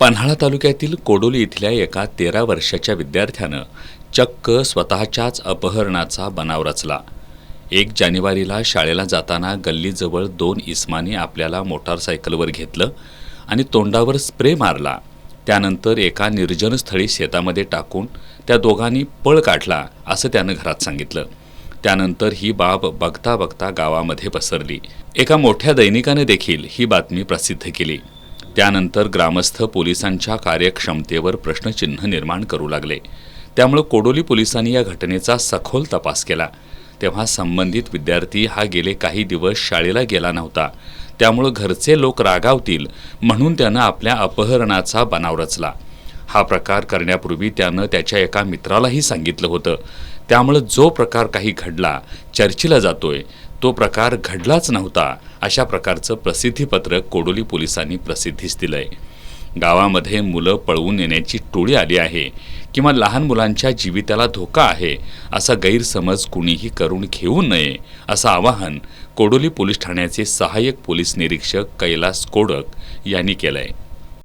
पन्हाळा तालुक्यातील कोडोली इथल्या एका 13 वर्षाच्या विद्यार्थ्यानं चक्क स्वतःच्याच अपहरणाचा बनाव रचला। 1 जानेवारीला शाळेला जाताना गल्लीजवळ 2 इसमांनी आपल्याला मोटारसायकलवर घेतलं आणि तोंडावर स्प्रे मारला। त्यानंतर एका निर्जन स्थळी शेतामध्ये टाकून त्या दोघांनी पळ काढला असं त्यानं घरात सांगितलं। त्यानंतर ही बाब बघता बघता गावामध्ये पसरली। एका मोठ्या दैनिकाने देखील ही बातमी प्रसिद्ध केली। त्यानंतर ग्रामस्थ पोलिसांच्या कार्यक्षमतेवर प्रश्नचिन्ह निर्माण करू लागले। त्यामुळे कोडोली पोलिसांनी या घटनेचा सखोल तपास केला। तेव्हा संबंधित विद्यार्थी हा गेले काही दिवस शाळेला गेला नव्हता। त्यामुळे घरचे लोक रागावतील म्हणून त्यानं आपल्या अपहरणाचा बनाव रचला। हा प्रकार करण्यापूर्वी त्यानं त्याच्या एका मित्रालाही सांगितलं होतं। त्यामुळे जो प्रकार काही घडला चर्चेला जातोय तो प्रकार घडलाच नव्हता अशा प्रकारचं प्रसिद्धीपत्रक कोडोली पोलिसांनी प्रसिद्धीस दिलंय। गावामध्ये मुलं पळवून येण्याची टोळी आली आहे किंवा लहान मुलांच्या जीविताला धोका आहे असा गैरसमज कुणीही करून घेऊ नये असं आवाहन कोडोली पोलीस ठाण्याचे सहाय्यक पोलीस निरीक्षक कैलास कोडक यांनी केलंय।